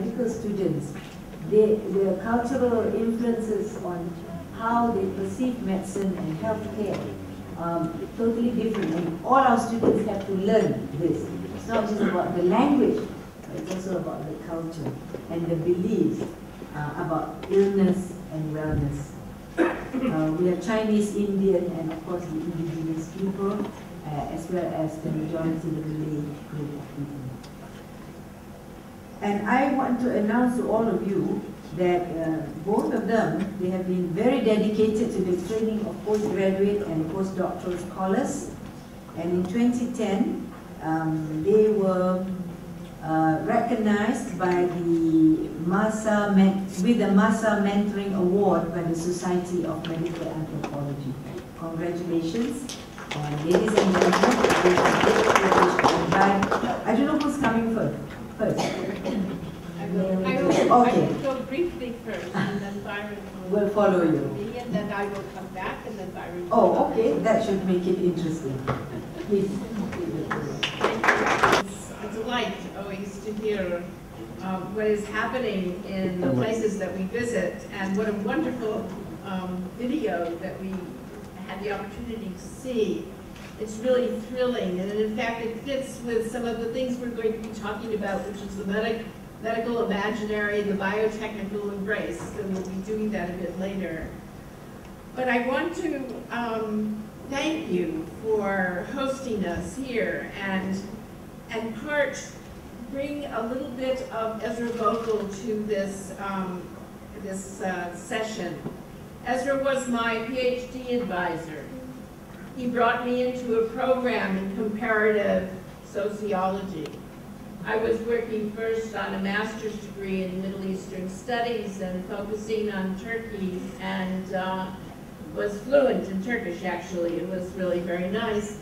medical students, the cultural influences on how they perceive medicine and healthcare totally different. And all our students have to learn this. It's not just about the language, but it's also about the culture and the beliefs about illness and wellness. We have Chinese, Indian, and of course the indigenous people, as well as the majority of the Malay group of people. And I want to announce to all of you that both of them, they have been very dedicated to the training of postgraduate and postdoctoral scholars. And in 2010, they were recognized by the with the Masa Mentoring Award by the Society of Medical Anthropology. Congratulations. And ladies and gentlemen, it is a great privilege to invite. I don't know who's coming first. I will go briefly first, and then Byron will follow you. Me, and then I will come back, and then Byron will Oh, okay. That should make it interesting. Please. It's a delight always to hear what is happening in the places that we visit, and what a wonderful video that we had the opportunity to see. It's really thrilling, and in fact it fits with some of the things we're going to be talking about, which is the medical imaginary, the biotechnical embrace, and we'll be doing that a bit later. But I want to thank you for hosting us here, and part bring a little bit of EZRA VOGEL to this, session. EZRA was my PhD advisor. He brought me into a program in comparative sociology. I was working first on a master's degree in Middle Eastern Studies and focusing on Turkey, and was fluent in Turkish, actually. It was really very nice.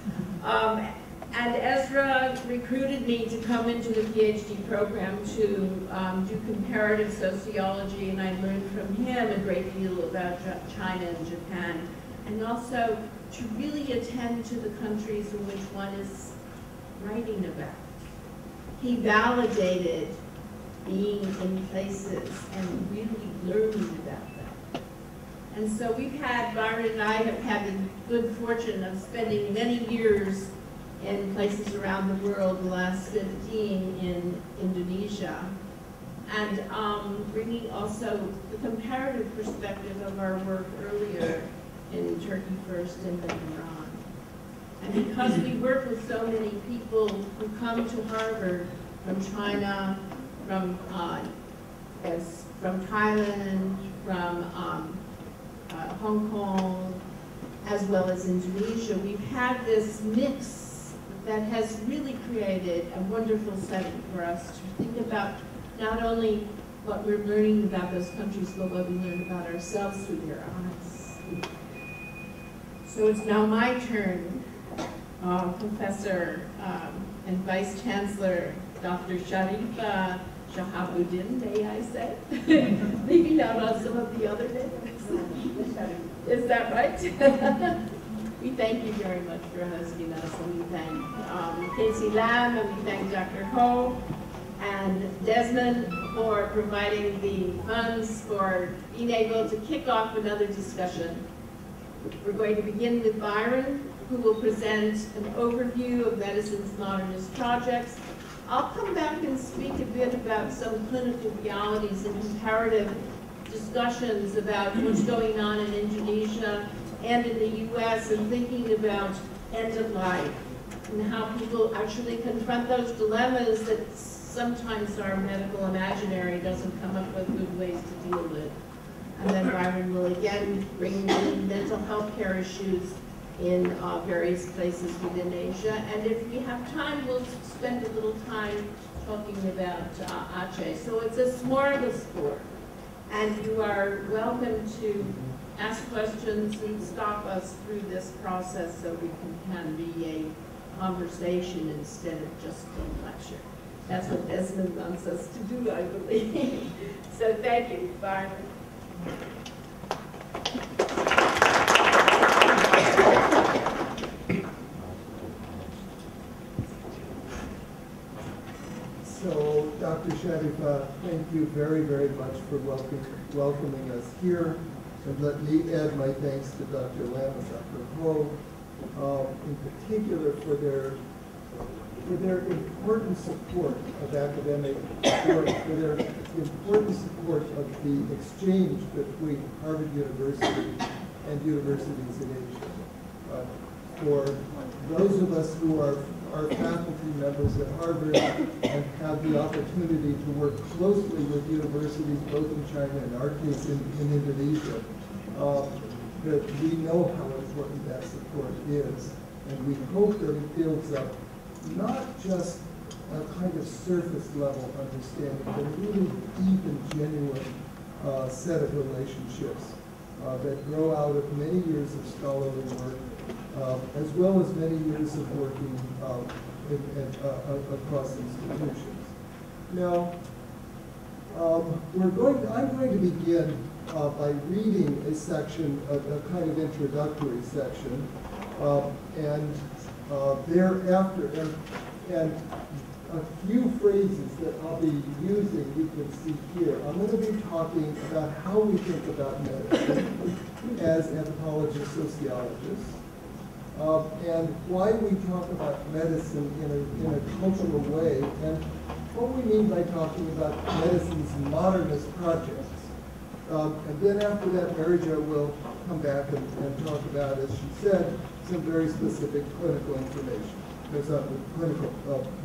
And EZRA recruited me to come into the PhD program to do comparative sociology, and I learned from him a great deal about China and Japan, and also to really attend to the countries in which one is writing about. He validated being in places and really learning about them. And so Byron and I have had the good fortune of spending many years in places around the world, the last 15 in Indonesia, and bringing also the comparative perspective of our work earlier in Turkey first and then Iran. And because we work with so many people who come to Harvard from China, from Thailand, from Hong Kong, as well as Indonesia, we've had this mix that has really created a wonderful setting for us to think about not only what we're learning about those countries, but what we learn about ourselves through their eyes. So it's now my turn, Professor and Vice Chancellor Dr. Sharifa Shahabuddin, may I say? Leaving out some of the other names. Is that right? We thank you very much for hosting us, and we thank Casey Lam, and we thank Dr. Ho and Desmond for providing the funds for being able to kick off another discussion. We're going to begin with Byron, who will present an overview of medicine's modernist projects. I'll come back and speak a bit about some clinical realities and comparative discussions about what's going on in Indonesia and in the US, and thinking about end of life and how people actually confront those dilemmas that sometimes our medical imaginary doesn't come up with good ways to deal with. And then Byron will again bring in mental health care issues in various places within Asia. And if we have time, we'll spend a little time talking about Aceh. So it's a smorgasbord, and you are welcome to ask questions and stop us through this process so we can be a conversation instead of just a lecture. That's what Desmond wants us to do, I believe. So thank you, Byron. So, Dr. Arifa, thank you very, very much for welcoming us here. And let me add my thanks to Dr. Lam and Dr. Ho, in particular for their important support of academic work, for their important support of the exchange between Harvard University and universities in Asia. For those of us who are faculty members at Harvard and have the opportunity to work closely with universities both in China and, in our case, in Indonesia, that we know how important that support is. And we hope that it builds up not just a kind of surface level understanding, but a really deep and genuine set of relationships that grow out of many years of scholarly work, as well as many years of working across institutions. Now, I'm going to begin by reading a section, a kind of introductory section, and thereafter, and a few phrases that I'll be using you can see here. I'm going to be talking about how we think about medicine as anthropologists, sociologists, and why we talk about medicine in a cultural way, and what we mean by talking about medicine's modernist projects. And then after that, Mary Jo will come back and talk about, as she said, some very specific clinical information. There's a clinical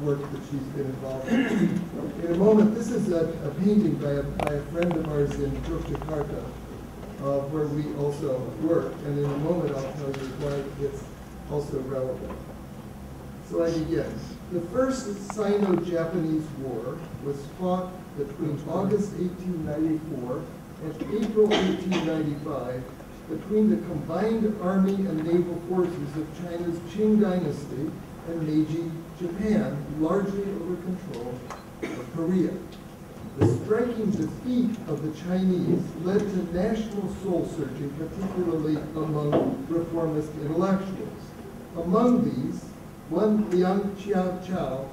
work that she's been involved in. In a moment, this is a painting by a friend of ours in Yogyakarta, where we also work. And in a moment, I'll tell you why it's also relevant. So I begin. The first Sino-Japanese War was fought between August 1894 and April 1895 between the combined army and naval forces of China's Qing dynasty and Meiji Japan, largely over control of Korea. The striking defeat of the Chinese led to national soul-searching, particularly among reformist intellectuals. Among these, one Liang Qiao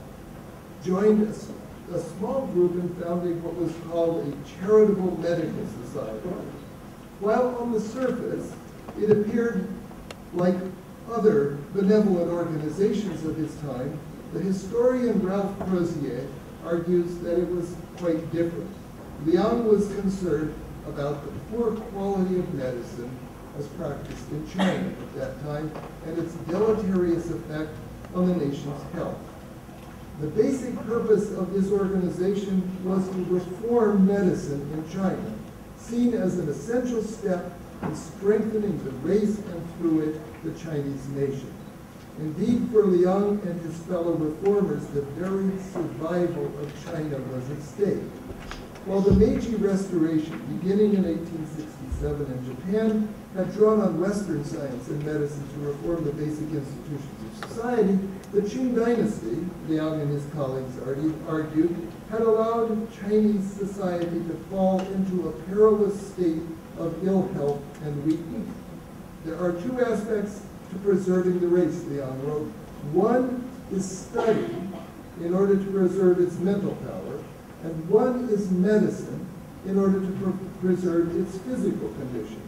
joined a small group in founding what was called a charitable medical society. While on the surface, it appeared like other benevolent organizations of his time, the historian Ralph Crozier argues that it was quite different. Liang was concerned about the poor quality of medicine as practiced in China at that time and its deleterious effect on the nation's health. The basic purpose of this organization was to reform medicine in China, seen as an essential step in strengthening the race and through it the Chinese nation. Indeed, for Liang and his fellow reformers, the very survival of China was at stake. While the Meiji Restoration, beginning in 1867 in Japan, had drawn on Western science and medicine to reform the basic institutions of society, the Qing dynasty, Liang and his colleagues argued, had allowed Chinese society to fall into a perilous state of ill health and weakness. There are two aspects to preserving the race, Liang wrote. One is study in order to preserve its mental power, and one is medicine in order to preserve its physical condition.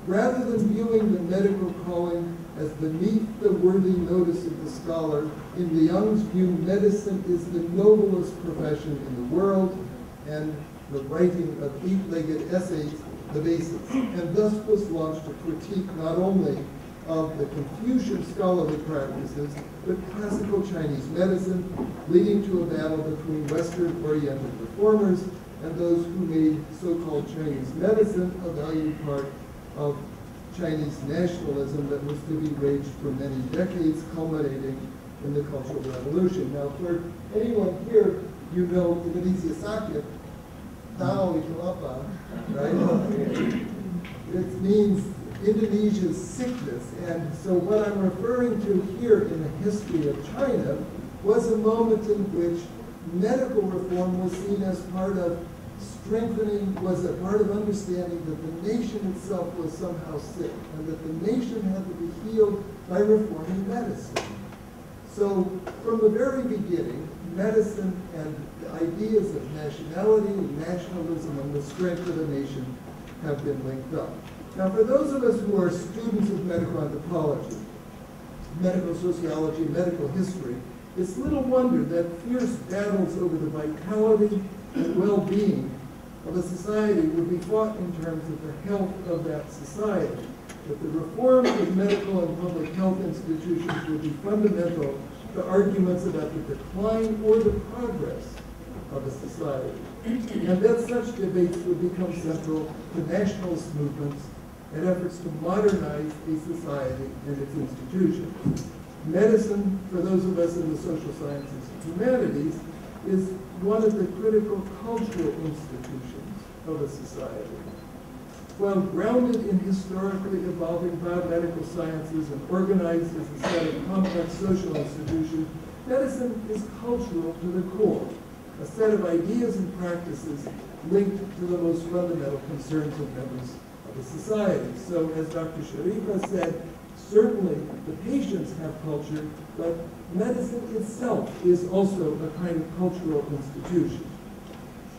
Rather than viewing the medical calling as beneath the worthy notice of the scholar, in Liang's view, medicine is the noblest profession in the world, and the writing of 8-legged essays the basis, and thus was launched a critique not only of the Confucian scholarly practices, but classical Chinese medicine, leading to a battle between Western-oriented reformers and those who made so-called Chinese medicine a valued part of Chinese nationalism that was to be waged for many decades, culminating in the Cultural Revolution. Now, for anyone here, you know Indonesia Sakit, Tao Ikalapa, right? It means Indonesia's sickness. And so what I'm referring to here in the history of China was a moment in which medical reform was seen as part of strengthening, was a part of understanding that the nation itself was somehow sick, and that the nation had to be healed by reforming medicine. So from the very beginning, medicine and the ideas of nationality and nationalism and the strength of a nation have been linked up. Now, for those of us who are students of medical anthropology, medical sociology, medical history, it's little wonder that fierce battles over the vitality and well-being of a society would be fought in terms of the health of that society, that the reforms of medical and public health institutions would be fundamental to arguments about the decline or the progress of a society, and that such debates would become central to nationalist movements and efforts to modernize a society and its institutions. Medicine, for those of us in the social sciences and humanities, is one of the critical cultural institutions of a society. While grounded in historically evolving biomedical sciences and organized as a set of complex social institutions, medicine is cultural to the core, a set of ideas and practices linked to the most fundamental concerns of members of a society. So, as Dr. Sharifa said, certainly the patients have culture, but medicine itself is also a kind of cultural institution.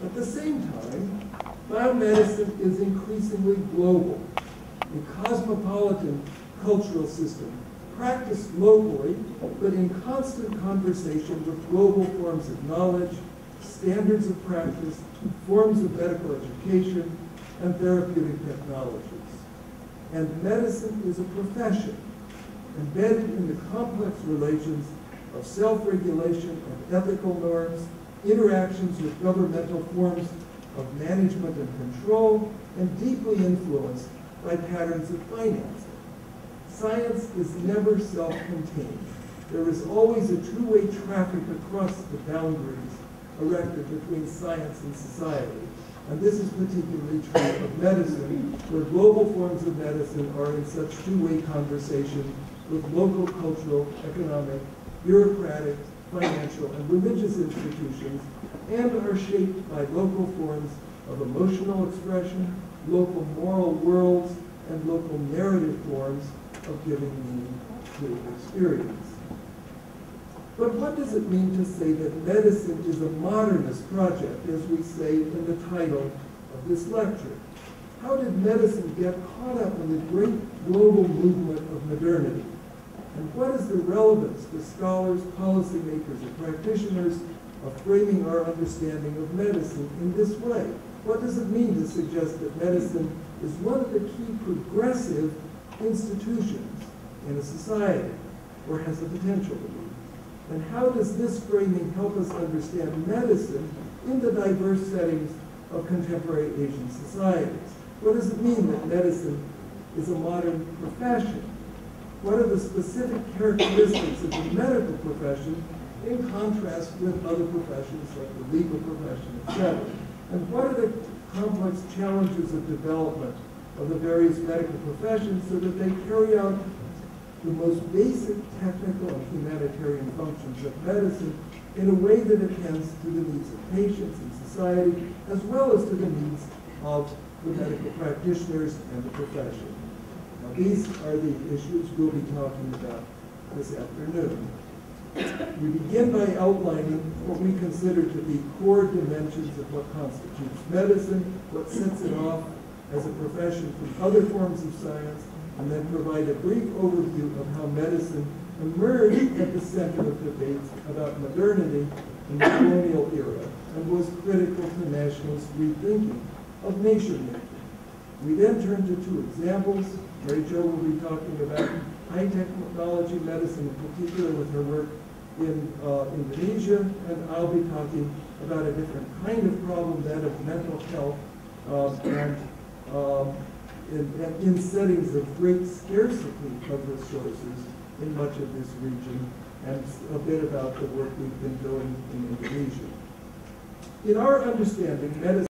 At the same time, biomedicine is increasingly global, a cosmopolitan cultural system, practiced locally, but in constant conversation with global forms of knowledge, standards of practice, forms of medical education, and therapeutic technologies. And medicine is a profession embedded in the complex relations of self-regulation and ethical norms, interactions with governmental forms of management and control, and deeply influenced by patterns of financing. Science is never self-contained. There is always a two-way traffic across the boundaries erected between science and society. And this is particularly true of medicine, where global forms of medicine are in such two-way conversation with local cultural, economic, bureaucratic, financial, and religious institutions, and are shaped by local forms of emotional expression, local moral worlds, and local narrative forms of giving meaning to experience. But what does it mean to say that medicine is a modernist project, as we say in the title of this lecture? How did medicine get caught up in the great global movement of modernity? And what is the relevance to scholars, policymakers, and practitioners of framing our understanding of medicine in this way? What does it mean to suggest that medicine is one of the key progressive institutions in a society, or has the potential to be? And how does this framing help us understand medicine in the diverse settings of contemporary Asian societies? What does it mean that medicine is a modern profession? What are the specific characteristics of the medical profession in contrast with other professions like the legal profession, etc.? And what are the complex challenges of development of the various medical professions so that they carry out the most basic technical and humanitarian functions of medicine in a way that attends to the needs of patients and society, as well as to the needs of the medical practitioners and the profession. Now, these are the issues we'll be talking about this afternoon. We begin by outlining what we consider to be core dimensions of what constitutes medicine, what sets it off as a profession from other forms of science, and then provide a brief overview of how medicine emerged at the center of debates about modernity in the colonial era and was critical to nationalist rethinking of nation-making. We then turn to two examples. Mary Jo will be talking about high technology medicine, in particular with her work in Indonesia, and I'll be talking about a different kind of problem, that of mental health, and in settings of great scarcity of resources in much of this region, and a bit about the work we've been doing in Indonesia. In our understanding, medicine